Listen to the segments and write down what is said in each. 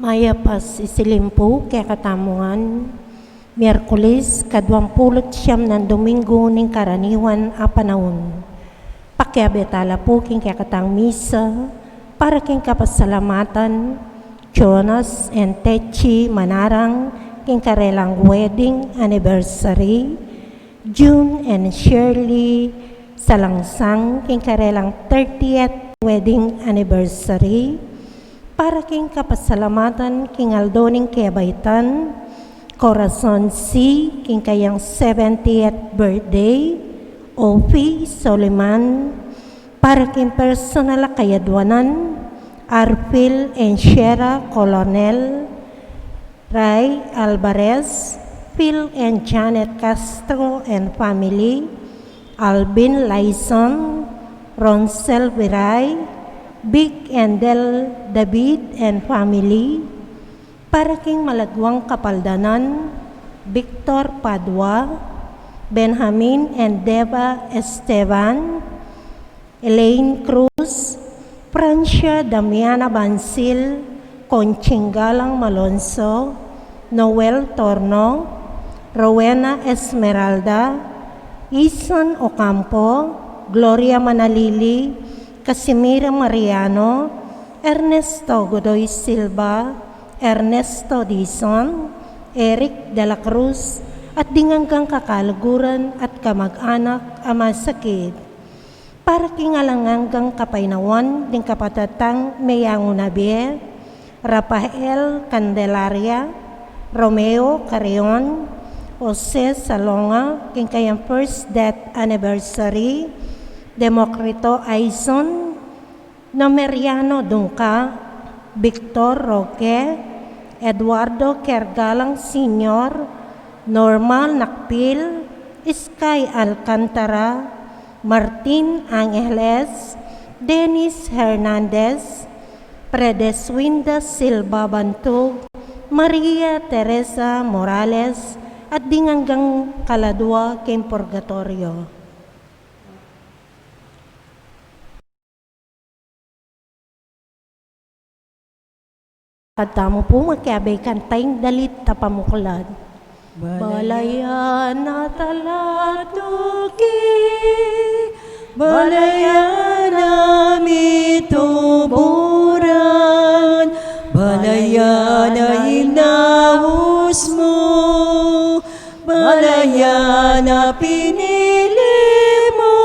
Maya pas isilimpo kaya katamuan, Miyerkules, 29 ng Domingo ning karaniwan a panahon. Pakiabetala po king kaya katang misa, para king kapasalamatan, Jonas and Techi Manarang, king karelang wedding anniversary, June and Shirley Salangsang, king karelang 30th wedding anniversary, para king kapasalamatan king Aldoning Keabaitan, Corazon C, king kayang 70th birthday, Ophie Soliman, para king personal kayadwanan, Arphil and Shera Colonel, Ray Alvarez, Phil and Janet Castro and family, Alvin Lyson, Ronsel Viray, Big and Del David and family, para king malagwang kapaldanan, Victor Padua, Benjamin and Deva Esteban, Elaine Cruz, Francia Damiana Bansil, Conching Galang Malonzo, Noel Torno, Rowena Esmeralda, Isan Ocampo, Gloria Manalili, Casimira Mariano, Ernesto Godoy Silva, Ernesto Dizon, Eric de la Cruz, at dinganggang kakaluguran at kamag-anak ama sakit. Para kingalanganggang kapainawan ding kapatatang Mayang Unabie, Rafael Candelaria, Romeo Carrion, Jose Salonga, king kayang first death anniversary, Demokrito Aison, Nomeriano Dungka, Victor Roque, Eduardo Kergalang Sr., Normal Nakpil, Sky Alcantara, Martin Angeles, Dennis Hernandez, Predeswinda Silva Bantog, Maria Teresa Morales, at dinganggang kaladwa king purgatorio. Katamo po magkabay kantayng dalit tapamuklad. Balayan na talatuki, balayan na tuburan, balayan na hinaus mo, balayan na pinili mo,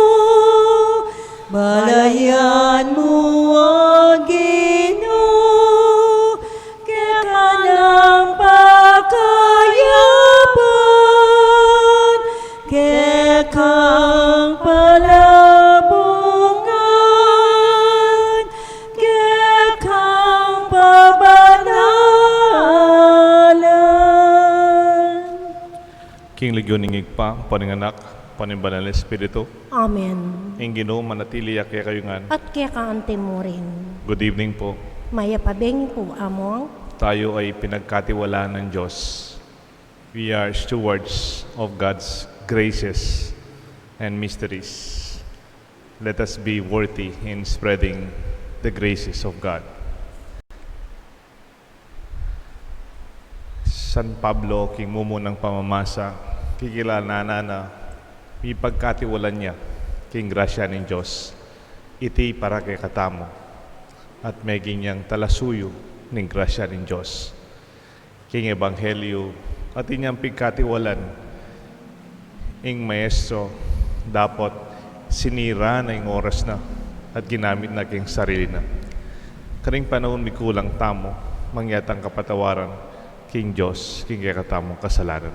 balayan mo ang Ginoo, kaya ka ng pakayaban, kaya kang palabungan, kaya kang pabanalan. King Legioning Igpa, paninganak, panimbanal na Espiritu, Amen. ang Ginoo manatili kaya kayo nga. At kaya ka ante mo rin. Good evening po. Maya pabeng po among Tayo ay pinagkatiwalaan ng Diyos. We are stewards of God's graces and mysteries. Let us be worthy in spreading the graces of God. San Pablo, king mumo ng pamamasa, kikilala na may pagkatiwalan niya king grasya ng Diyos. Iti para kay katamo at may ginyang talasuyo ng grasya ng Diyos. King Ebanghelyo at inyang pagkatiwalan ing maestro dapat sinira na yung oras na at ginamit na king sarili na. Karing panahon may kulang tamo, mangyatang kapatawaran king Diyos, king kakatamong kasalanan.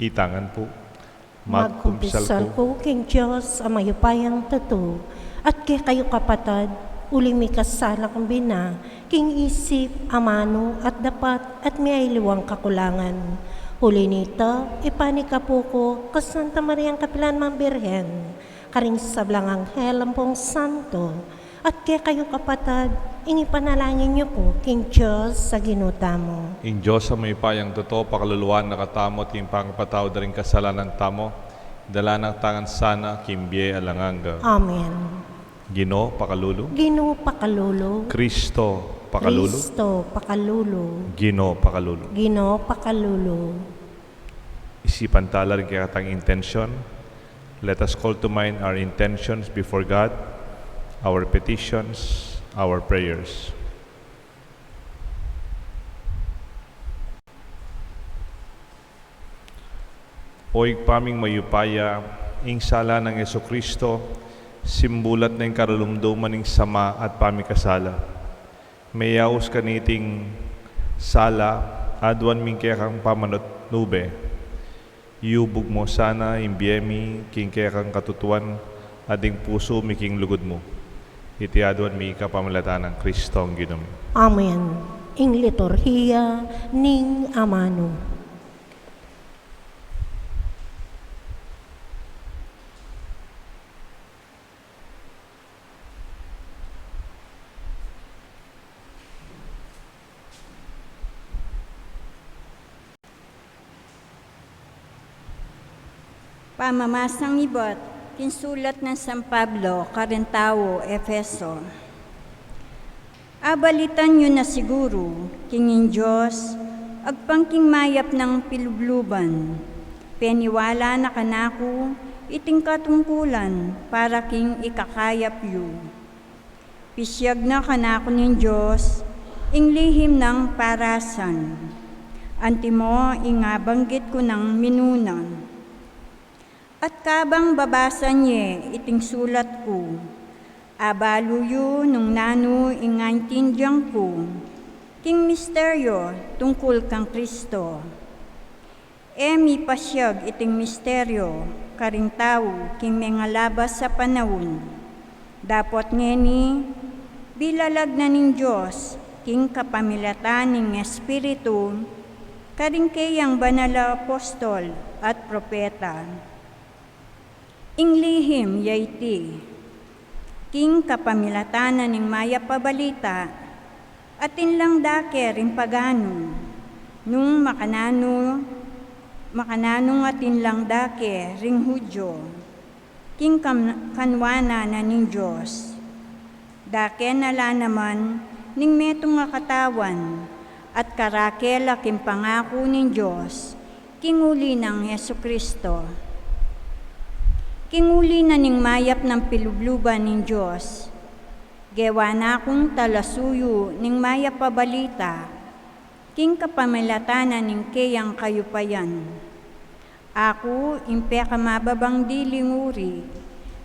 Itangan po, magkumpisal ko king Diyos ang mayupayang totoo, at kay kayo kapatad, uli may kasalak bina, king isip, amano, at dapat, at may liwang kakulangan. Huli nito, ipanika po ko, kas Santa Mariang Kapilan Mang Birhen, karing sablang anghel ang pong santo, at kay kayo kapatad, inipanalangin niyo po, king Diyos sa ginutamo. in Diyos sa may payang totoo, pakaluluan nakatamot, king pangpataw da rin kasalanan tamo, dala ng tangan sana, kimbye alanganga. Amen. Ginoo, pakalulu. Ginoo pakalulu. Kristo, pakalulu. Kristo pakalulu. Ginoo, pakalulu. Ginoo pakalulu. Isipan tala rin kaya katang intention. Let us call to mind our intentions before God, our petitions, our prayers. Oy paming mayupaya, ing sala ng Jesucristo, simbulat ng karalumduman ng sama at pamikasala. Mayaos kaniting sala, adwan ming kaya kang pamanot nube. Iubog mo sana, imbiyemi, king kaya kang katutuan, ading puso miking lugod mo. Iti adwan mi kapamalatan ng Kristo ang Ginoo. Amen. Ing liturhiya ning amano. Pamamasang ibot, kinsulat ng San Pablo, Karintao, Efeso. Abalitan nyo na siguro, kingin Diyos, agpangking mayap ng pilubluban, peniwala na kanako, iting katungkulan, para king ikakayap yu. Pisyag na kanako ng Diyos, ing lihim ng parasan, antimo ingabanggit ko ng minunan. At kabang babasa niya, iting sulat ko, abaluyo nung nano ingaintindiyan ko, king misteryo tungkol kang Kristo. Mi pasyag iting misteryo, karing tao, king mengalabas sa panahon. Dapat ngeni, bilalag na ning Diyos, king kapamilatan ning Espiritu, karing kayang banala apostol at propeta. Ing lihim yaiti, king kapamilatanan ning maya pabalita, atin lang dake rin pagano, nung makananong atin lang dake ring Hudyo, king kanwana na ning Diyos. Dake nala naman ning metong nga katawan, at karakela king pangako ning Diyos, king uli ng Jesucristo. Kinguli na ning mayap ng pilubluban ning Diyos. Gewa na akong talasuyo ning mayap pabalita, king kapamilatana ning kayang kayupayan. Ako, impe ka mababang dilinguri,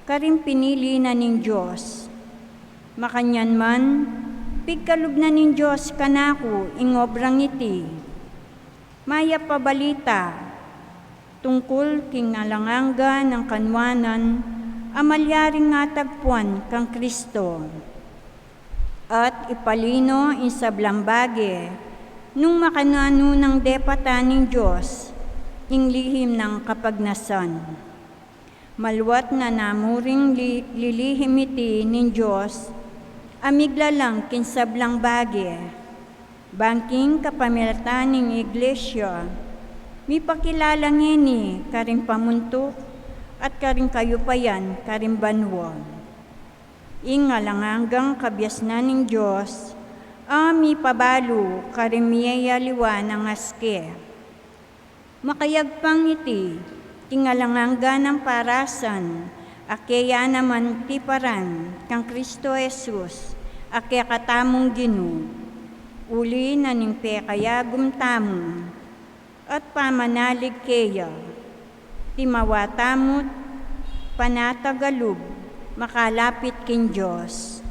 karing pinili na ning Diyos. Makanyan man, pigkalub na ning Diyos kanako ingobrang iti. Maya pabalita, tungkol king alanganga ng kanwanan, amalyaring nga tagpuan kang Kristo. At ipalino insablang bage, nung makanano ng depata ning Diyos, ing lihim ng kapagnasan. Malwat na namuring lilihim iti ning Diyos, amigla lang kinsablang bage, bangking kapamilatan ning iglesia, mi pakilala ngini karing pamuntok at karing kayupayan karing banwa. Ingalanganggang kabyas na ning Diyos, mi pabalo karing miyayaliwa ng aske. Makayagpang iti, tingalangangga ng parasan, akeya naman tiparan kang Kristo Jesus, ake katamong Ginu, uli na ning pekayagum tamo, at pamanalig keya, timawatamot, panatagalub, makalapit king Diyos.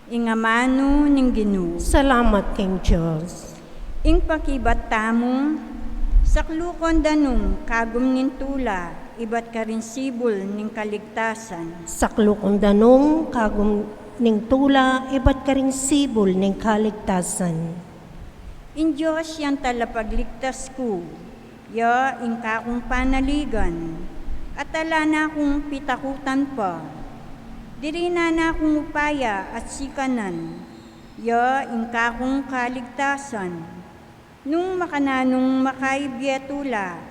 Ingamano ning Ginu, Salamat king Diyos. ing pakibat tamo, saklukon danong kagum nin tula, iba't karin sibol ning kaligtasan. Saklukong danong kagum ning tula, iba't karing sibol ning kaligtasan. In Diyos yan talapagligtas ko, ya ing kakong panaligan, at ala na akong pitakutan pa. Diri na akong upaya at sikanan, ya ing kakong kaligtasan. Nung makananong makaibiyatula,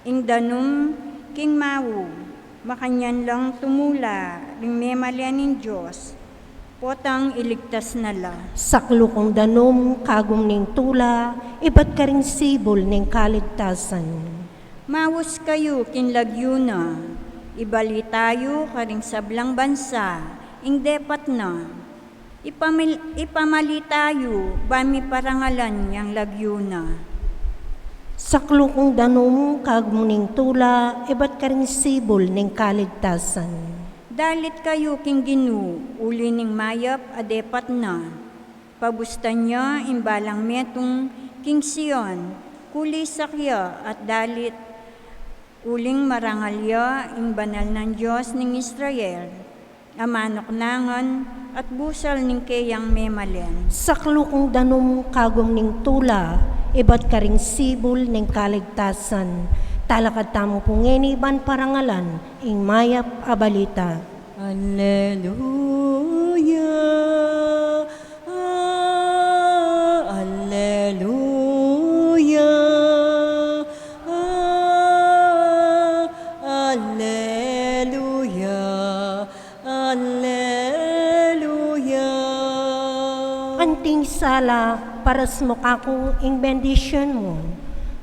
ing danong king mawu, makanyan lang tumula, ring memalianin Diyos, potang iligtas na la. Saklukong danom kagum ning tula, iba't karing sibol ning kaligtasan. Mawas kayo kinlagyo na, ibali tayo karing sablang bansa, ing depat na. Ipamali tayo, bami parangalan yang lagyo na. Saklukong danom kagum ning tula, iba't karing sibol ning kaligtasan. Dalit kayo king Ginu, uli ning mayap adepat na. Pabustan niya imbalang metong king Sion, kuli sakya at dalit. Uling marangalya ing banal ng Diyos ning Israel, amanok nangan at busal ning kayang memalen. Saklukong danom kagum ning tula, iba't karing sibol ning kaligtasan. Talakad tamo pungeni ban parangalan, ing mayap abalita. Alleluia, alleluia, alleluia, alleluia. Anting sala para sumukako ing bendisyon mo,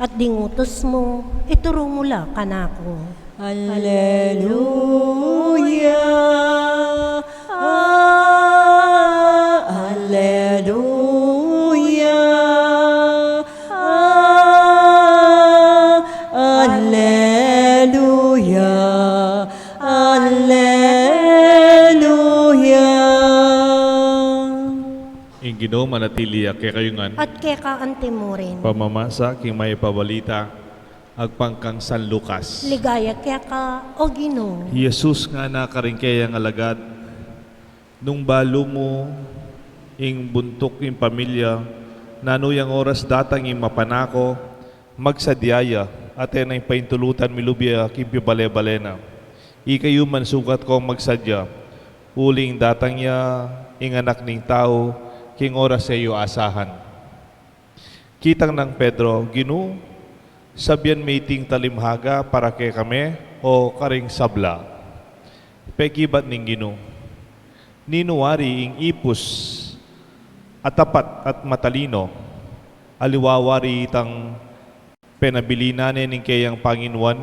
at dingutos mo, ituro mula kanako. Alleluia, alleluia, alleluia, alleluia. Ing Ginoo manatili kay kayungan, At keka antimurin, pamamasa king may pabalita, agpangkang San Lucas. ligaya keka o Ginoo. Jesus nga nakaringkayang alagad, nung balo mo, ing buntok ing pamilya, nanuyang oras datang ing mapanako, magsadyaya, at yan ang paintulutan milubya kimpibale-balena. Ikayo man sukat ko magsadya, uling datang ya, ing anak ning tao, king oras sa iyo asahan. Kitang ng Pedro, Ginoo, sabyan meeting talimhaga para kay kami o karing sabla. Pekibat ning Ginoo. Ninuwari ing ipus at tapat at matalino, aliwawari itang penabilinanin ning kayang Panginuan,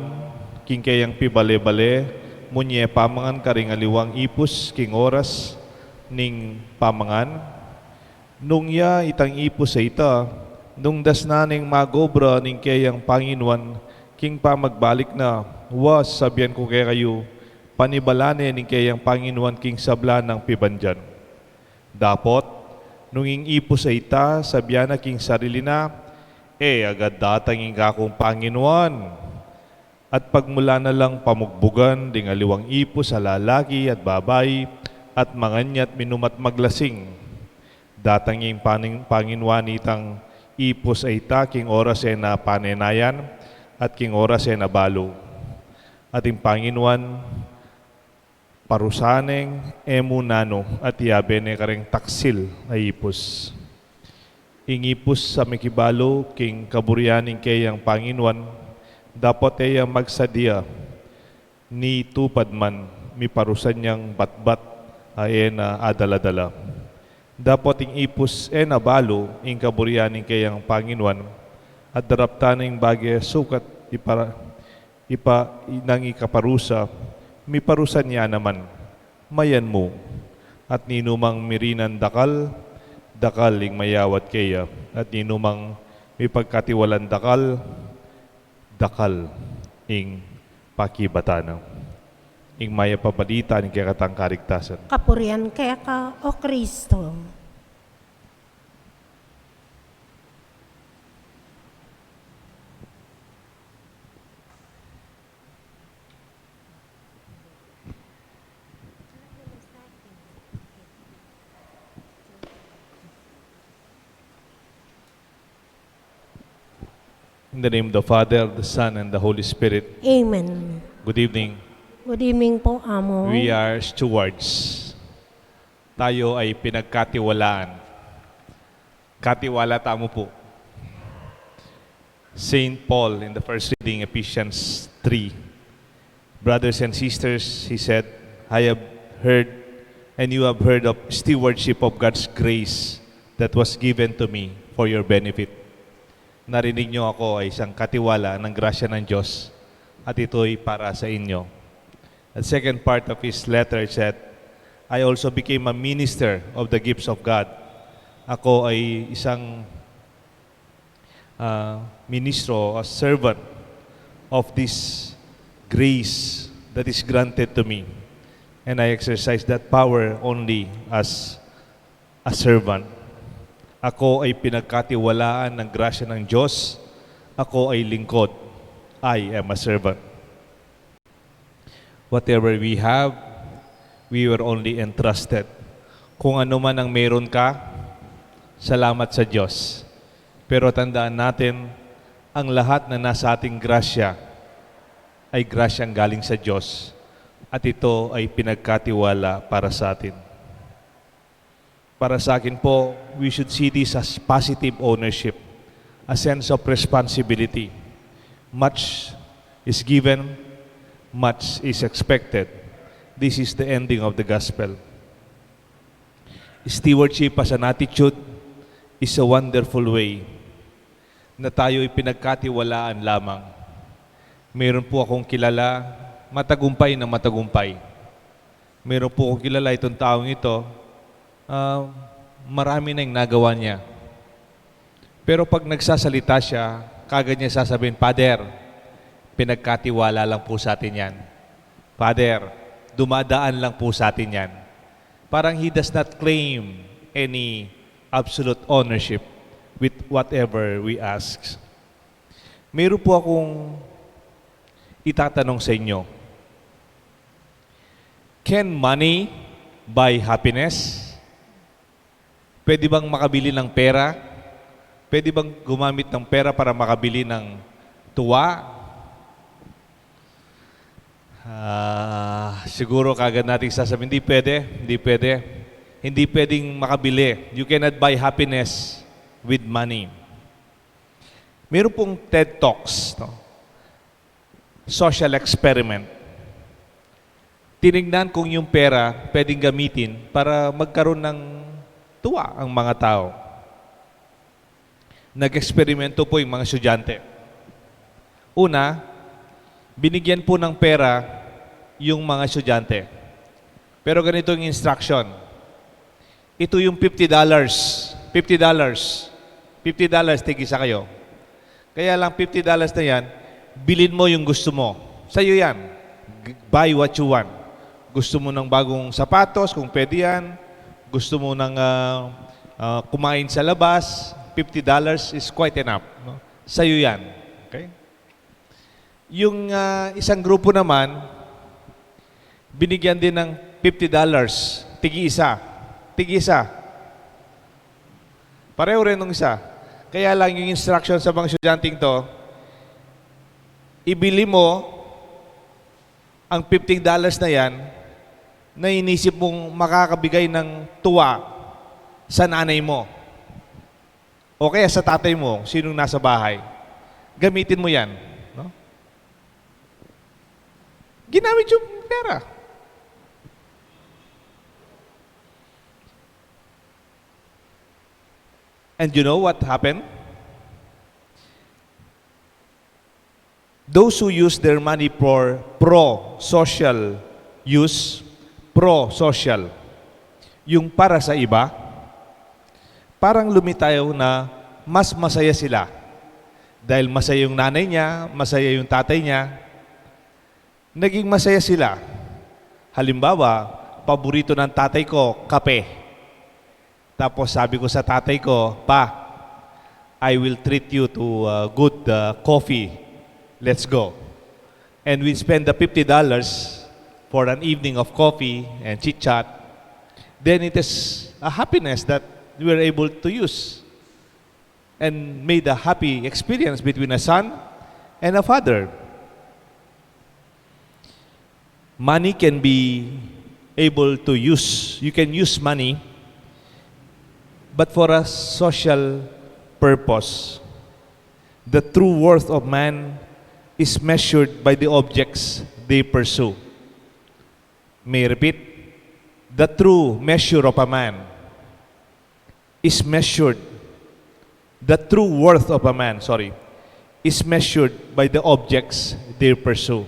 king kayang pibale-bale, munye pamangan karing aliwang ipus king oras ning pamangan. Nung ya itang ipus sa ita, nung dasnaning magobra ning kayang Panginoon, king pamagbalik na, was sabihan ko kaya kayo, panibalane ning kayang Panginoon king sabla ng pibandyan. Dapot, nung ing ipus sa ita, sabihan na king sarili na, agad datang ing akong Panginoon. At pagmula na lang pamugbugan, ding aliwang ipus sa lalaki at babae, at manganyat minumat maglasing. Datang ing Panginoon itang ipus ay king oras ay na panenayan, at king oras ay nabalo. At ing Panginoon, parusaneng emunano at yabene kareng taksil ay ipus. Ing ipus sa mikibalo king kaburyaning kayang Panginoon, dapat ay magsadya ni tupad man mi parusan niyang batbat ay na adaladala. Dapat ing ipus nabalo ing kaburyaning kayang Panginoon at daraptaning bagay sukat nang ikaparusa mi parusan niya naman mayan mo at ninumang mirinan dakal ing mayawat kaya at ninumang mi pagkatiwalan dakal ing pakibatan ing maya pabalita ing kakatang karigtasan. Kapurian kaya ka, O Kristo. In the name of the Father, the Son, and the Holy Spirit. Amen. Good evening. Good evening po, Amo. We are stewards. Tayo ay pinagkatiwalaan. Katiwala tamo po. Saint Paul in the first reading, Ephesians 3. Brothers and sisters, he said, I have heard and you have heard of stewardship of God's grace that was given to me for your benefit. Narinig niyo ako ay isang katiwala ng grasya ng Diyos at ito'y para sa inyo. The second part of his letter said, I also became a minister of the gifts of God. Ako ay isang ministro, a servant of this grace that is granted to me. And I exercise that power only as a servant. Ako ay pinagkatiwalaan ng grasya ng Diyos. Ako ay lingkod. I am a servant. Whatever we have, we were only entrusted. Kung ano man ang meron ka, salamat sa Diyos. Pero tandaan natin, ang lahat na nasa ating grasya ay grasyang galing sa Diyos. At ito ay pinagkatiwala para sa atin. Para sa akin po, we should see this as positive ownership, a sense of responsibility. Much is given, much is expected. This is the ending of the gospel. Stewardship as an attitude is a wonderful way na tayo'y pinagkatiwalaan lamang. Meron po akong kilala, matagumpay na matagumpay. Meron po akong kilala itong taong ito, marami na yung nagawa niya. Pero pag nagsasalita siya, kagad niya sasabihin, Father, pinagkatiwala lang po sa atin yan. Father, dumadaan lang po sa atin yan. Parang he does not claim any absolute ownership with whatever we ask. Meron po akong itatanong sa inyo. Can money buy happiness? Pwede bang makabili ng pera? Pwede bang gumamit ng pera para makabili ng tuwa? Siguro kagad natin sasabihin, hindi pwede, hindi pwede. Hindi pwedeng makabili. You cannot buy happiness with money. Meron pong TED Talks, no? Social experiment. Tinignan kung yung pera pwedeng gamitin para magkaroon ng tuwa ang mga tao. Nag-eksperimento po yung mga estudyante. Una, binigyan po ng pera yung mga estudyante. Pero ganito yung instruction. Ito yung $50. $50. $50, tig-isa kayo. Kaya lang $50 na yan, bilhin mo yung gusto mo. Sa'yo yan. Buy what you want. Gusto mo ng bagong sapatos, kung pwede yan. Gusto mo ng kumain sa labas, $50 is quite enough. No? Sa'yo yan. Okay? Yung isang grupo naman, binigyan din ng $50. Tig-isa. Tig-isa. Pareho rin ng isa. Kaya lang yung instruction sa mga estudyanteng to, ibili mo ang $50 na yan na inisip mong makakabigay ng tuwa sa nanay mo. O kaya sa tatay mo, sinong nasa bahay. Gamitin mo yan. No? Ginamit yung pera. And you know what happened? Those who use their money for pro-social use, pro-social, yung para sa iba, parang lumitaw na mas masaya sila. Dahil masaya yung nanay niya, masaya yung tatay niya, naging masaya sila. Halimbawa, paborito ng tatay ko, kape. Tapos sabi ko sa tatay ko, Pa, I will treat you to good coffee. Let's go. And we spend the $50 for an evening of coffee and chit-chat. Then it is a happiness that we were able to use and made a happy experience between a son and a father. Money can be able to use. You can use money but for a social purpose. The true worth of man is measured by the objects they pursue. May I repeat? The true measure of a man is measured, the true worth of a man, is measured by the objects they pursue.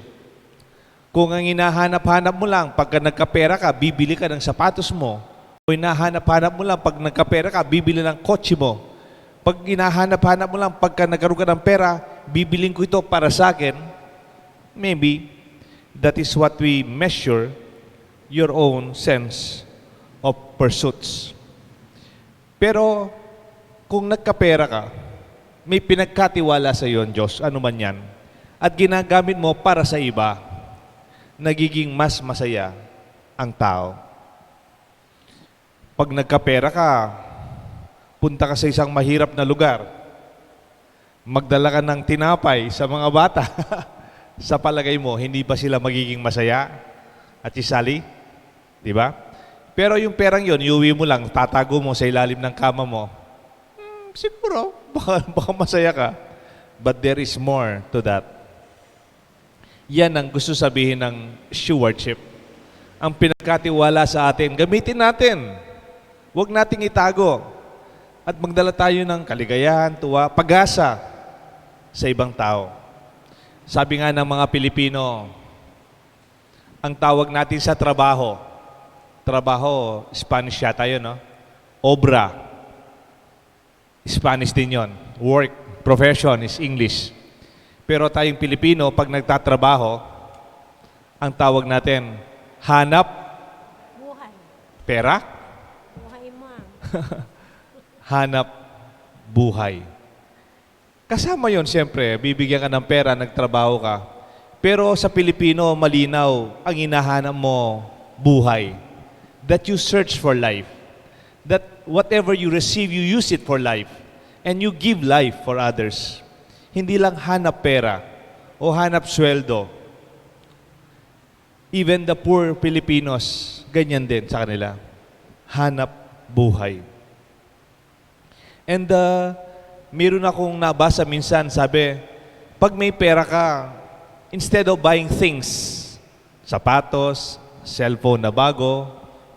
Kung ang hinahanap-hanap mo lang, pagka nagkapera ka, bibili ka ng sapatos mo, o hinahanap-hanap mo lang, pag nagkapera ka, bibili ng kotse mo. Pag hinahanap-hanap mo lang, pagka nagkaroon ka ng pera, bibiling ko ito para sa akin, maybe that is what we measure your own sense of pursuits. Pero kung nagkapera ka, may pinagkatiwala sa iyo ang Diyos, ano man yan, at ginagamit mo para sa iba, nagiging mas masaya ang tao. Pag nagkapera ka, punta ka sa isang mahirap na lugar, magdala ka ng tinapay sa mga bata, sa palagay mo, hindi ba sila magiging masaya at isali? Di ba? Pero yung perang yon, iuwi mo lang, tatago mo sa ilalim ng kama mo, siguro, baka masaya ka. But there is more to that. Yan ang gusto sabihin ng stewardship. Ang pinagkatiwala sa atin, gamitin natin. Huwag nating itago. At magdala tayo ng kaligayahan, tuwa, pag-asa sa ibang tao. Sabi nga ng mga Pilipino, ang tawag natin sa trabaho, Spanish yata yun, no? Obra. Spanish din yun. Work, profession is English. Pero tayong Pilipino, pag nagtatrabaho, ang tawag natin, hanap, Buhay. pera, Buhay mo. hanap buhay. Kasama yon siyempre, bibigyan ka ng pera, nagtrabaho ka. Pero sa Pilipino, malinaw, ang hinahanap mo, buhay. That you search for life. That whatever you receive, you use it for life. And you give life for others. Hindi lang hanap pera o hanap sweldo. Even the poor Filipinos, ganyan din sa kanila. Hanap buhay. And meron akong nabasa minsan, sabi, pag may pera ka, instead of buying things, sapatos, cellphone na bago,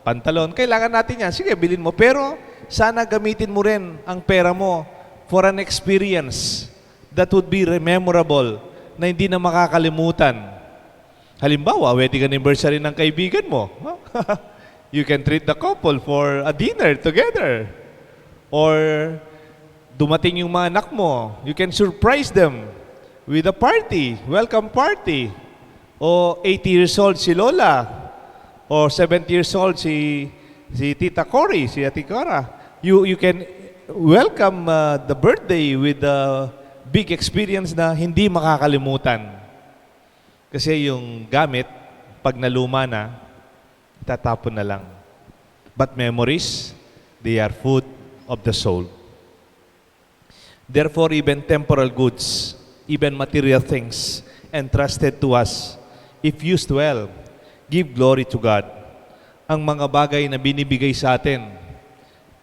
pantalon, kailangan natin yan. Sige, bilhin mo. Pero sana gamitin mo rin ang pera mo for an experience that would be memorable, na hindi na makakalimutan. Halimbawa, wedding anniversary ng kaibigan mo. You can treat the couple for a dinner together. Or dumating yung mga anak mo, you can surprise them with a party, welcome party. O 80 years old si Lola, or 70 years old si Tita Cory, si Ate Cora. You can welcome the birthday with a big experience na hindi makakalimutan. Kasi yung gamit, pag naluma na, tatapon na lang. But memories, they are food of the soul. Therefore, even temporal goods, even material things entrusted to us, if used well, give glory to God. Ang mga bagay na binibigay sa atin,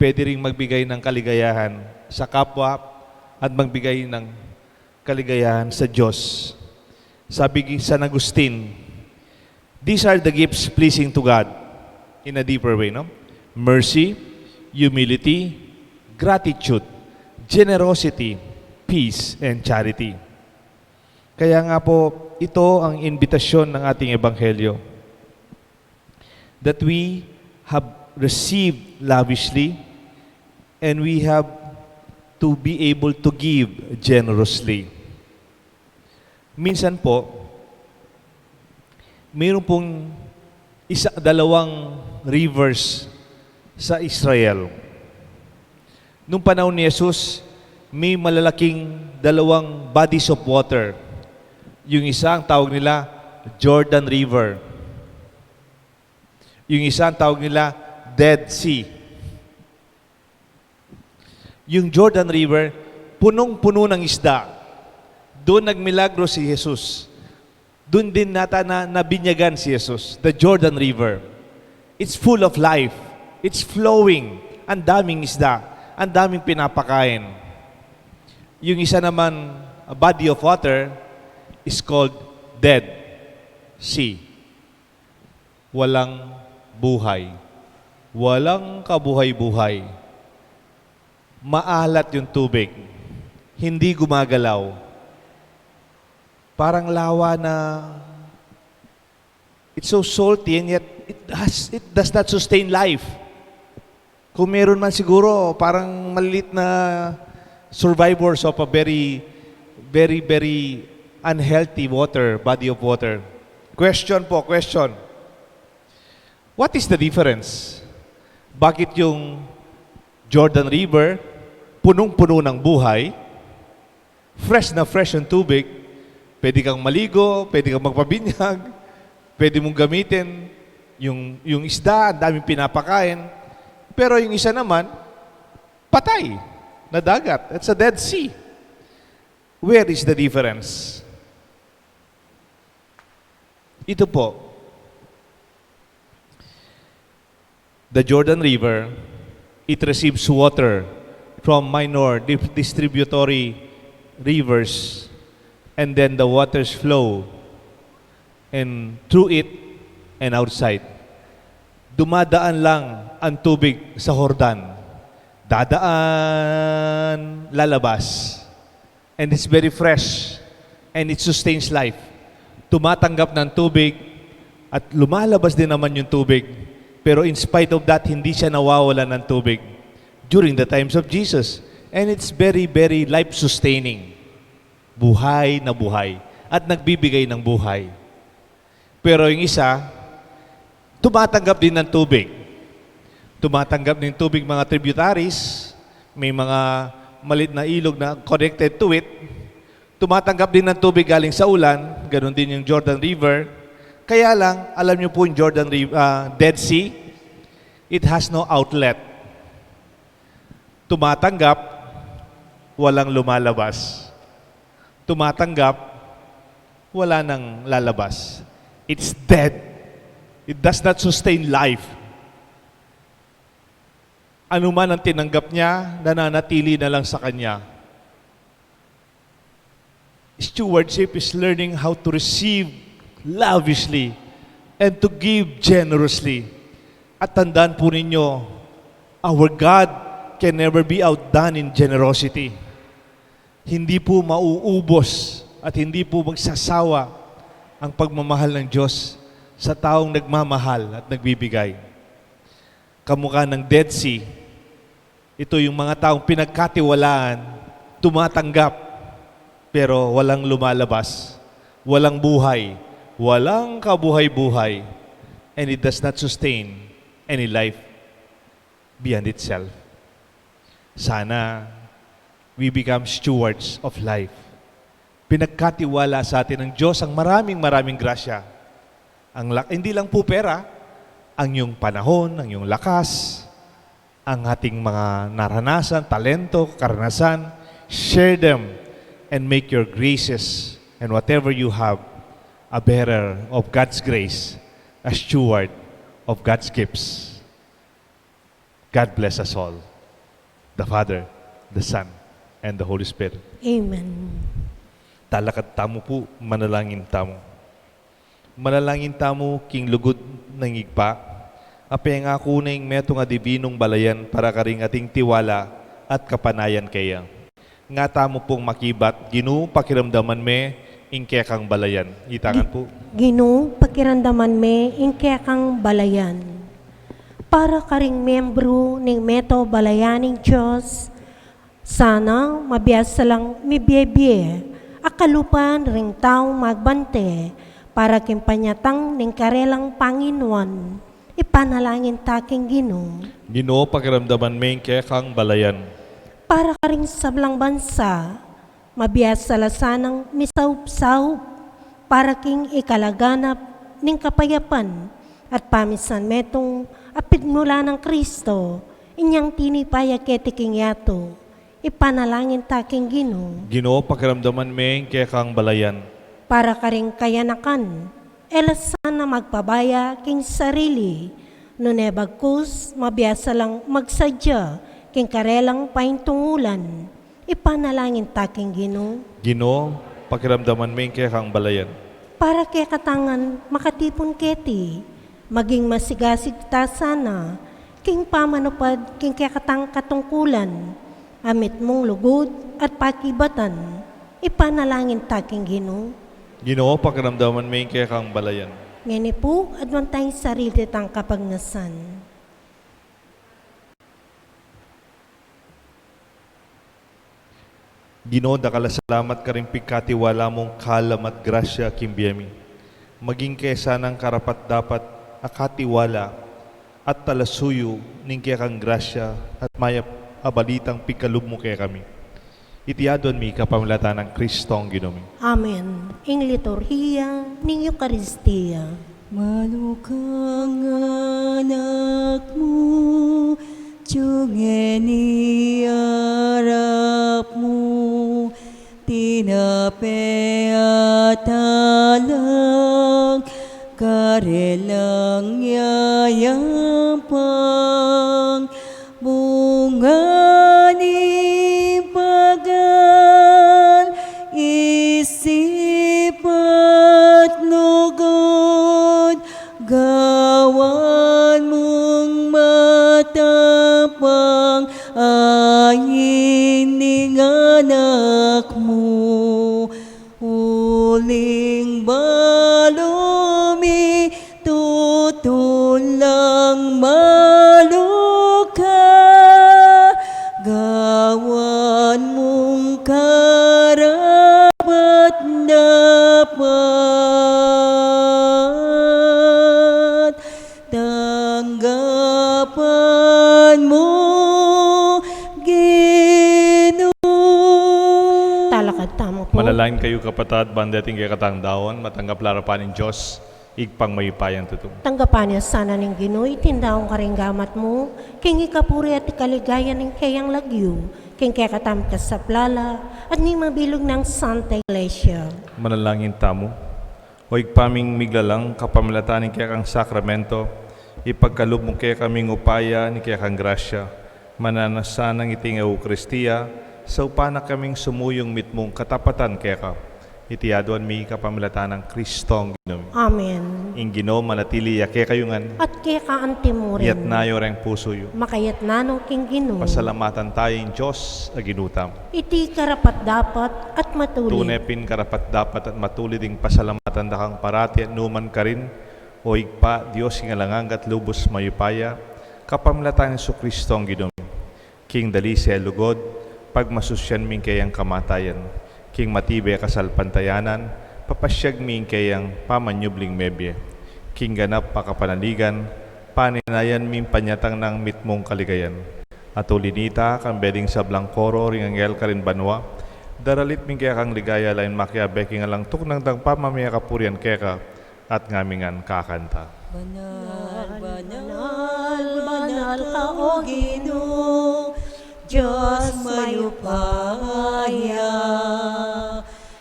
pwede ring magbigay ng kaligayahan sa kapwa at magbigay ng kaligayahan sa Diyos. Sabi San Agustin, these are the gifts pleasing to God in a deeper way, no? Mercy, humility, gratitude, generosity, peace, and charity. Kaya nga po, ito ang invitasyon ng ating Ebanghelyo. That we have received lavishly and we have to be able to give generously. Minsan po, mayroon pong dalawang rivers sa Israel. Nung panahon ni Jesus, may malalaking dalawang bodies of water. Yung isa ang tawag nila Jordan River. Yung isa ang tawag nila Dead Sea. Yung Jordan River, punong-puno ng isda. Doon nagmilagro si Jesus. Doon din nata na nabinyagan si Jesus. The Jordan River. It's full of life. It's flowing. Ang daming isda. Ang daming pinapakain. Yung isa naman, a body of water, is called Dead Sea. Walang buhay. Walang kabuhay-buhay. Maalat yung tubig. Hindi gumagalaw. Parang lawa na it's so salty and yet it does not sustain life. Kung meron man siguro, parang maliit na survivors of a very, very, very unhealthy body of water. Question po, question. What is the difference? Bakit yung Jordan River, punong-puno ng buhay, fresh na fresh yung tubig, pwede kang maligo, pwede kang magpabinyag, pwede mong gamitin yung isda, ang daming pinapakain. Pero yung isa naman, patay na dagat. It's a Dead Sea. Where is the difference? Ito po. The Jordan River, it receives water from minor distributary rivers, and then the waters flow and through it and outside. Dumadaan lang ang tubig sa Jordan. Dadaan, lalabas. And it's very fresh and it sustains life. Tumatanggap ng tubig at lumalabas din naman yung tubig. Pero in spite of that, hindi siya nawawala ng tubig during the times of Jesus. And it's very, very life-sustaining. Buhay na buhay. At nagbibigay ng buhay. Pero yung isa, tumatanggap din ng tubig. Tumatanggap ng tubig mga tributaries, may mga malit na ilog na connected to it. Tumatanggap din ng tubig galing sa ulan, ganoon din yung Jordan River. Kaya lang, alam niyo po yung Dead Sea, it has no outlet. Tumatanggap, walang lumalabas. Tumatanggap, wala nang lalabas. It's dead. It does not sustain life. Ano man ang tinanggap niya, nananatili na lang sa kanya. Stewardship is learning how to receive lavishly and to give generously. At tandaan po ninyo, our God can never be outdone in generosity. Hindi po mauubos at hindi po magsasawa ang pagmamahal ng Diyos sa taong nagmamahal at nagbibigay. Kamukha ng Dead Sea, ito yung mga taong pinagkatiwalaan, tumatanggap, pero walang lumalabas, walang buhay, walang kabuhay-buhay, and it does not sustain any life beyond itself. Sana we become stewards of life. Pinagkatiwala sa atin ng Diyos ang maraming grasya. Hindi lang po pera, ang iyong panahon, ang iyong lakas, ang ating mga naranasan, talento, karanasan, share them and make your graces and whatever you have a bearer of God's grace, a steward of God's gifts. God bless us all, the Father, the Son, and the Holy Spirit. Amen. Talakad tamo po, manalangin tamo. Manalangin tamo, king lugod ng igpa, apay nga kuning meto nga dibinong balayan para karing ating tiwala at kapanayan kaya. Nga tamo pong makibat, Ginoo pakiramdaman me, ingke kang balayan. Itangan po. Ginoo, pakiramdaman me, ingke kang balayan. Para karing membro ng Meto Balayaning Diyos, sana mabiyasa lang mibiyebye, akalupan ring taong magbante, para kimpanyatang ning karelang Panginoon, ipanalangin taking Ginoo. Ginoo pakiramdaman me, ingke kang balayan. Para karing sablang bansa, mabiyasa lasanang misaup-saup, para king ikalaganap ning kapayapan, at pamisan metong apid mula ng Kristo, inyang tinipaya ketiking yato, ipanalangin taking Ginoo. Ginoo pakiramdaman me, ingke kang balayan. Para karing kayanakan, elasan na magpabaya king sarili, nunebagkus mabiyasa lang magsadya, king karelang paintungulan, ipanalangin taking Ginoo. Ginoo pakiramdaman me, ingke kang balayan. Para kay katangan makatipon keti, maging masigasig ta sana, king pamanupad king kakatang katungkulan, amit mong lugod at pakibatan, ipanalangin taking Ginoo. Ginoo pakiramdaman me, ingke kang balayan. Ngani po, adwan tayong sarili tang kapagnasan. Ginoo dakala salamat ka rin pigkatiwala mong kalam at grasya kimbiyami. Maging kesa ng karapat dapat akatiwala at talasuyo ning kaya kang grasya at mayap abalitang pikalub mo kaya kami. Itiyadon mi kapamilata ng Kristo ang Ginoo. Amen. Ing liturhiya ning Eucharistia. Malukang anak mo, tiyungeni arap mo, tinape at alang, karelang yayampang, bunga ni pagal, isip at lugod, gawan mong matapang, ayin ning anak mo, uling balumi, tutulang maluka, gawan mong karapat dapat, tanggapan mo, Ginoo. Talakad tamo po. Manalangin kayo kapatad, bandating kaya katang daon, matanggap larapan ng Diyos, igpang mayupayang tutong. Tanggapan niya sana ng Ginoo, itindaong karinggamat mo, king ikapuri at ikaligayan ng kayang lagyo, king kaya katamkas sa plala, at ni mabilog ng Santa Iglesia. Manalangin tamo, o igpaming miglalang kapamilatan ng kaya kang sakramento, ipagkalub mo kaya kaming upaya ni kaya kang grasya, mananasan ng iting Eucharistia, sa upana kaming sumuyong mitmong katapatan kaya ka, iti aduan mi kapamilatan ng Kristong Ginoo. Amen. Ing Ginoo manatili yake kayungan, At kaya ka antimurin. iyat nayo reng puso yu. Makayat nanong king Ginoo. Pasalamatan tayo in Diyos aginutam. Iti karapat dapat at matuloy. Tunepin karapat dapat at matulid ing pasalamatan dakang parati at numan ka rin, o igpa Diyos ing alangang at lubos mayupaya, kapamilatan ng Kristong Ginoo. King dali siya lugod, pagmasusyan ming kayang kamatayan. King matibay kasalpantayanan, papasyag ming kayang pamanyubling mebye. King ganap pakapanaligan, paninayan ming panyatang ng mitmong kaligayan. At ulinita, kang beding sa blangkoro, ring angel ka rin banwa, daralit ming kaya kang ligaya lain makiabe, king alang tuknang dang pamamaya kapurian keka, at ngamingan kakanta. Banal, banal, banal ka o Ginoo, Diyos mayupaya.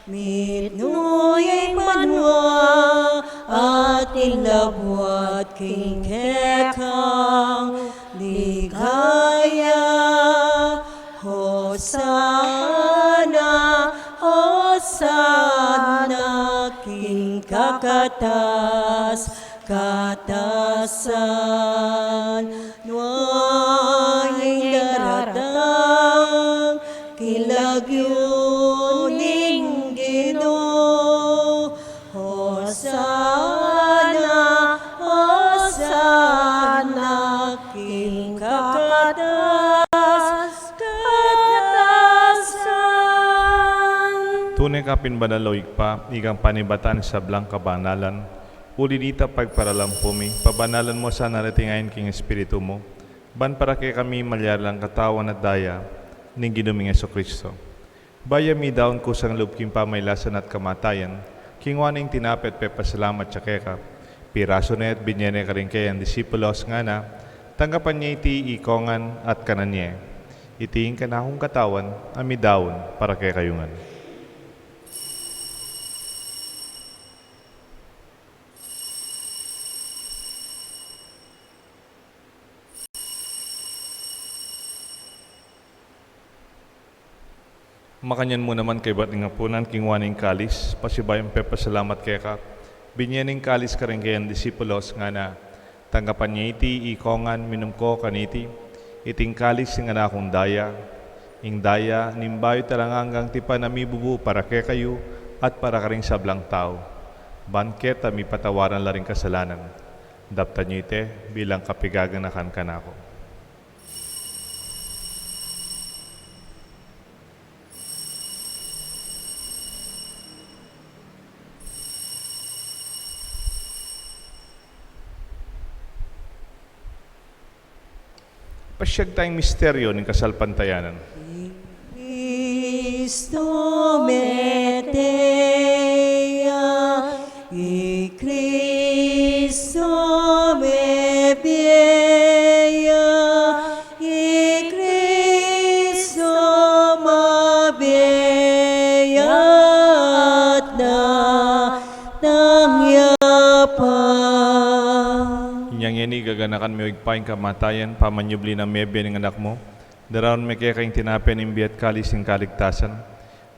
Mitnuyay manwa at ilabwat king kekang ligaya. Hosana, Hosana, king kakatas, katasan. Nuay daratang kilagyuning Ginoo. Hosana, Hosana, king kakatas, katasan. Tunay ka pinbanaloig pa, igang panibatan sa blang kabanalan, ulinita pagparalampumi, pabanalan mo sa naratingayin king Espiritu mo, ban para kay kami malyalang katawan at daya, ning ginuming Kristo. Baya mi daon ko sang loob king pamaylasan at kamatayan, king waning tinapet pe pasalamat siya keka, piraso na at binyene ka rin kayang disipulos nga na, tanggapan niya iti ikongan at kanan niya, itiing kanahong katawan, ami daon para kay kayungan. Makanyan mo naman kay bating apunan, king waning kalis, pasibayang pepasalamat kay ka. Binyaning kalis ka rin kayang disipulos nga na, tanggapan niya iti, ikongan, minum ko kaniti, iting kalis nga na akong daya, ing daya, nimbayo talangang tipa na mibubu para kay kayo, at para ka rin sablang tao. Banket, mi patawaran la rin kasalanan. Dapta niyo ite, bilang kapigaganakan ka na ako. Pasyag tayong misteryo ng kasalpantayanan. Cristo metea, i Cristo me bieya, i Cristo mabieya at nangyapa. Inyang yan gaganakan may igpaing kamatayan, pamanyubli ng mebya ng anak mo. Daraon may kaya kayong tinapin ng biyat kalis ng kaligtasan.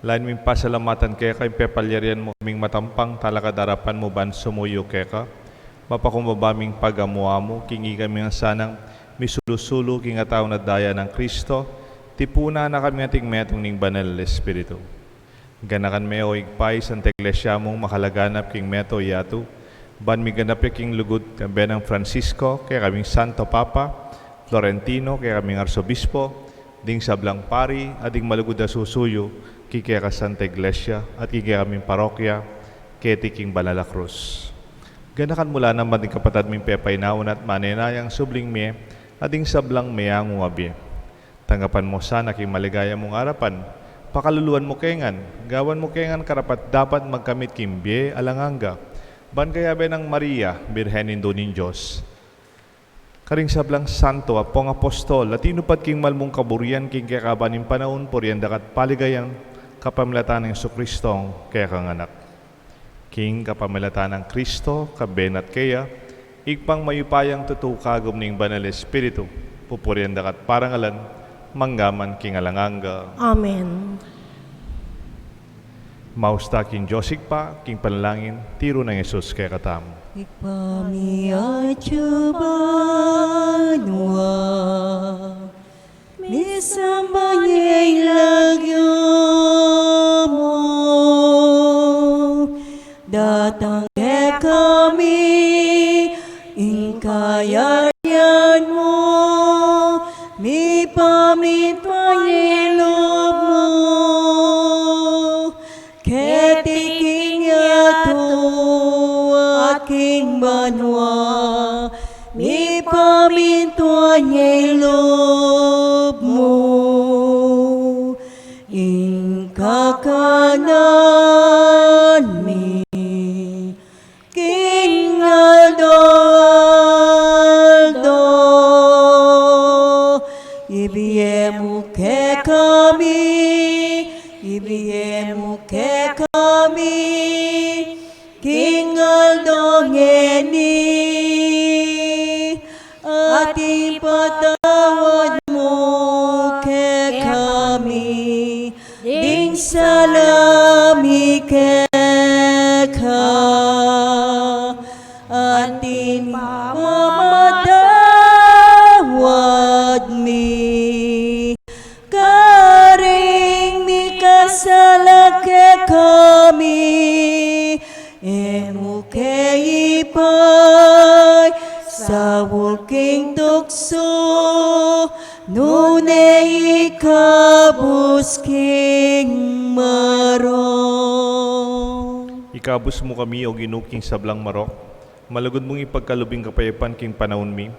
Lain ming pasalamatan kaya kayong pepalyarian mo kaming matampang talakadarapan mo ban sumuyo kaya ka. Mapakumbabaming pagamuha mo, kingi kami ang sanang misulusulo king ataw na daya ng Kristo. Tipuna na kami ating metong ning banal Espiritu. Ganakan may o igpay sa iglesia mong makalaganap king meto yatu. Ban mi ganap king lugod kambe ng Francisco, kaya kaming Santo Papa, Florentino, kaya kaming Arsobispo, ding sablang pari, ading malugod na susuyo, kikaya ka Santa Iglesia, at kikaya kaming parokya, kaya tiking Banala Cruz. Ganakan mula naman din kapatad ming pepainaon at manenayang subling me, ading sablang mayang uwabi. Tanggapan mo sana king maligaya mong arapan, pakaluluan mo kengan, gawan mo kengan karapat dapat magkamit kimbye alanganga, ban kaya be ng Maria, Birhenin do nin Diyos. Karing sablang santo, apong apostol, at inupat king malmong kaburian, king kaya kabaning panahon, purian dakat paligayang kapamilatan ng Kristong kaya kang anak. King kapamilatan ng Kristo, kabenat kaya, igpang mayupayang tutukagom ning Banal Espiritu, pupurian dakat parangalan, manggaman king alanganga. Amen. Mausta king Josig pa, king panalangin, tiro ng Jesus kaya katamo. Ipamiat banwa, misambang ilagyo mo, datang ke kami, ingkayaryan mo, mi pamit pangilob mo, ketiking yato aking banwa, mi pamit pangilob mo, ingkakanan mi, King Aldo, ibiyemu ke kami, ibiyemu ke kami, King Aldo ngeni, at ipatawad mo ke kami, ding salami ke ka, at mamadawad mi, karing mi kasala ke kami, emu ke ipay, sa walking tukso, nune ikabusking marong. Ikabus mo kami o ginuking sablang marok, malugod mong ipagkalubing kapayapan king panahon mi,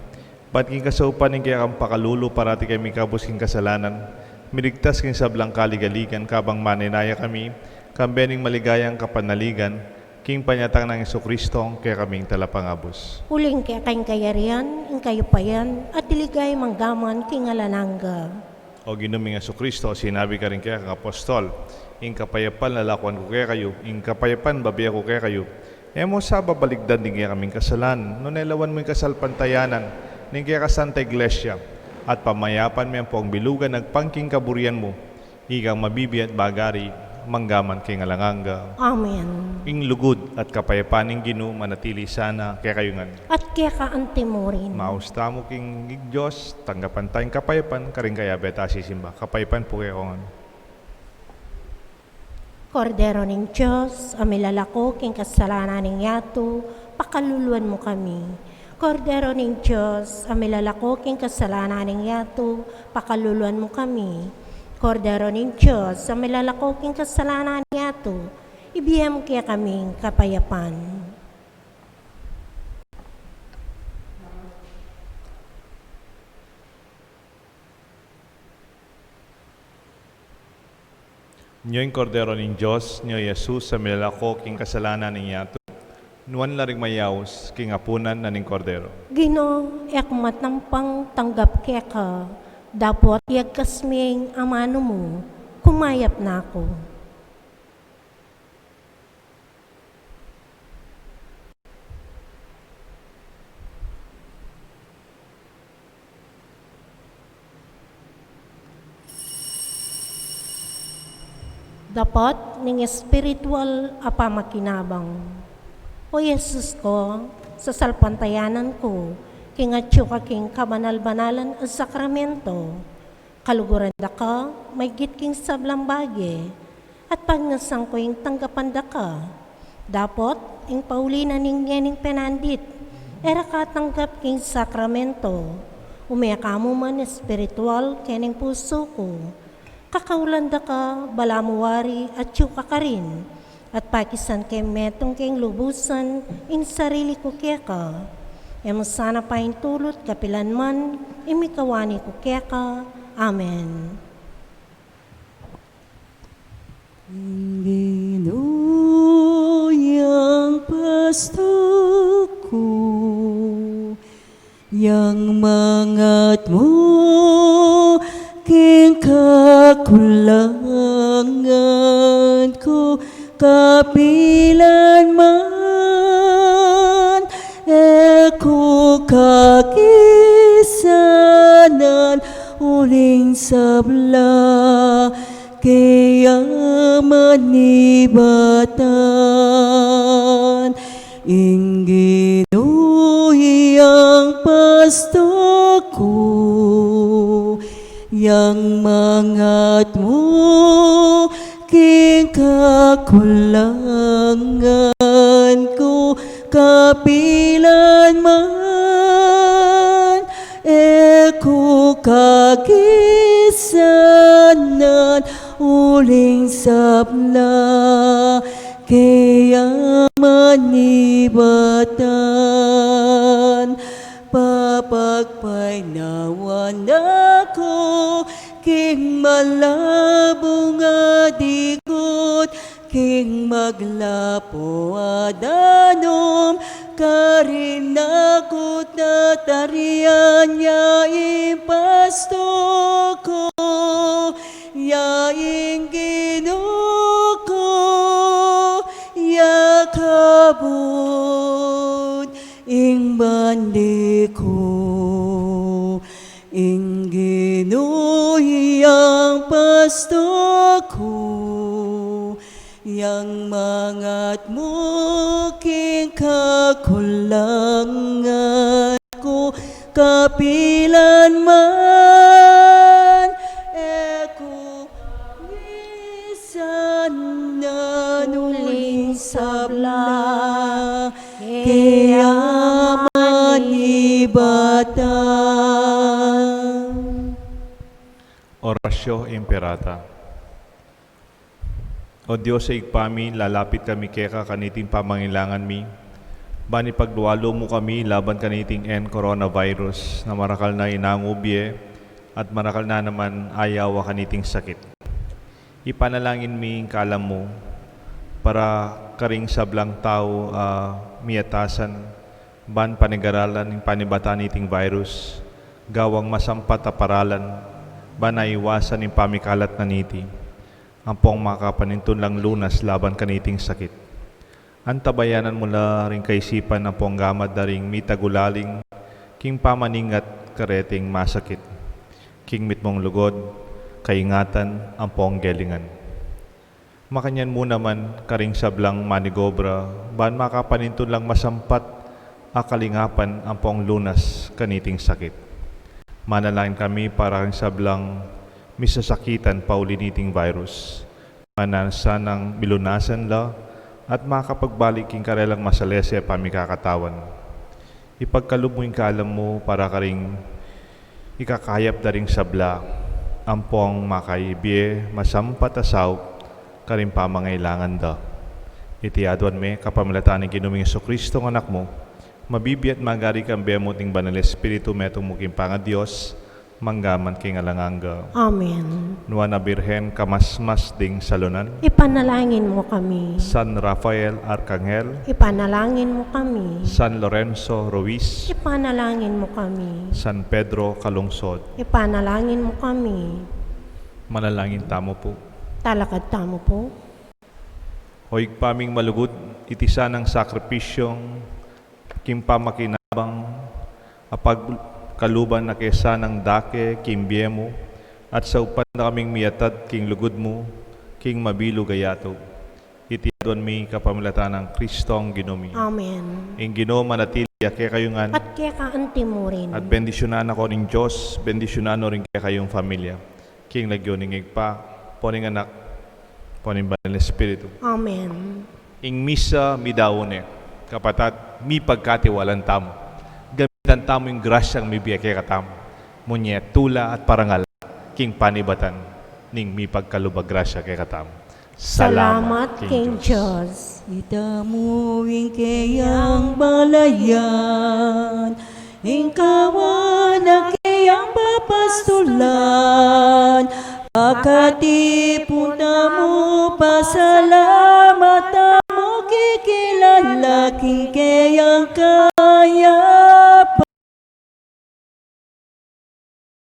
pat king kasaupan ng kaya kang pakalulo parati kami kabus king kasalanan, miligtas king sablang kaligaligan kabang maninaya kami, kambening maligayang kapanaligan, king panyatang ng Jesucristo kaya kaming talapangabos. Uling kaya kayong kayarian, ang kayupayan, at iligay manggaman king alanangga. O ginuming Jesucristo, sinabi ka rin kaya kang apostol, ing kapayapan lalakuan ko kaya kayo, ing kapayapan babiya ko kaya kayo, emo sa babaligdan din kaya kaming kasalan, no nailawan mo yung kasalpantayanan, ning kaya ka Santa Iglesia, at pamayapan mo yung pong bilugan nagpangking kaburian mo, ikang mabibi at bagari, manggaman king alanganga. Amen. Ing lugod at kapayapaan ng Ginoo manatili sana kaya kayo nga. At kaya ka antimorin. Mausta mo king Diyos, tanggapan tayong kapayapan, karing kaya beta sisimba. Kapayapan po kayo nga. Kordero ng Diyos, amilalako king kasalanan ng yato, pakaluluan mo kami. Kordero ng Diyos, amilalako king kasalanan ng yato, pakaluluan mo kami. Kordero ng Diyos, amilalako king kasalanan ng yato, ibiyam kaya kaming kapayapan. Nyo yung kordero ng Diyos, nyo Jesus, sa milalako king kasalanan ng yato. Nuwan laring mayaws, king apunan na ning kordero. Gino, ekmat ng pang tanggap kaya ka, dapat yagkasming amano mo, kumayap na ako. Dapat ning espiritual apamakinabang. O Jesus ko, sa salpantayanan ko, kingatyo ka king kabanal-banalan at sakramento, kaluguran da ka, may gitking sablang bagi, at pagnasang ko yung tanggapan da ka. Dapat, ing paulinan ning yening penandit, era ka tanggap king sakramento, umiyaka mo man espiritual kening puso ko, kakaulan da ka, balamuwari at yuka ka rin, at pakisan kay metong king lubusan, ing sarili ko kaya ka. Emo sana pa tulot kapilan man, imikawani ko kaya ka. Amen. Ginuyang pasto ko, yang mangat mo, king kakulangan ko, kapilan man, eko kakisanan, uling sabla, kaya manibatan, ingginuhiyang pasto ko, yang mangat mo, king kakulangan ko, kapilan man, eko kagisanan, uling sabla, kaya manibatan, papagpainawan ako, king malabong adikot, king maglapo adanom, karin ako tatarian ya impasto ko, yaing ginuko, ya kabut, ing bandi ko, ing ginuhiyang pasto ko, yang mangat mo, king kakulangan ko, kapilan man, eko gisan na nuling sabla, kaya manibatan. Orasyo Imperata. O Diyos sa igpami, lalapit kami keka kaniting pamangilangan mi. Bani pagdualo mo kami laban kaniting coronavirus na marakal na inangubye at marakal na naman ayawa kaniting sakit. Ipanalangin mi kalam mo para karing sablang tao miyatasan ban panigaralan ng panibata niting virus gawang masampat a paralan ban naiwasan ng pamikalat na niti. Ang pong makapanintunlang lunas laban kaniting sakit. Antabayanan mula rin kaisipan ang pong gamad na ring mitagulaling, king pamaningat kareting masakit. King mitmong lugod, kaingatan ang pong gelingan. Makanyan mo naman karing sablang manigobra, ban makapanintunlang masampat akalingapan ang pong lunas kaniting sakit. Manalangin kami para ring sablang misasakitan pauliniting virus. Manansan ng milunasan la at makapagbalik king karelang masalese pamikakatawan. Ipagkalubong kalam mo para karing ikakayap na ring sabla, ampong makaibye, masampat asaw, karing pamangailangan da. Itiadwan me, kapamilatan ng Ginuming Jesucristo ng anak mo, mabibiyat magari kang bemoting banal Espiritu metong muking Diyos, manggaman king alanganga. Amen. Nuana Birhen kamasmas ding salunan. Ipanalangin mo kami. San Rafael Arcangel. Ipanalangin mo kami. San Lorenzo Ruiz. Ipanalangin mo kami. San Pedro Calungsod. Ipanalangin mo kami. Manalangin tamo po. Talakad tamo po. Hoig paming malugod, itisa ng sakripisyong kimpamakinabang apag kaluban na kesa ng dake, kimbye mo, at sa upan na kaming miyatad, king lugod mo, king mabilo gayatog. Itiadon mi kapamilatan ng Kristong Ginumi. Amen. Ing Ginoo manatili kaya kayungan, At kaya kaanti mo rin. at bendisyonan ako ng Diyos, bendisyonan rin kaya kayong familia. King lagyo ning igpa, poning anak, poning banal Espiritu. Amen. Ing misa midawone, kapatat, mi pagkatiwalan tamo. Gamitan tamo yung grasyang mi biyake katamo. Munye, tula at parangal, king panibatan, ning mi pagkalubag grasya kay katamo. Salamat King Diyos. Itamuing kayang balayan, ingkawan na kayang papastulan, akatipon na mo, pasalamat na mo, kikilala king kayang kaya.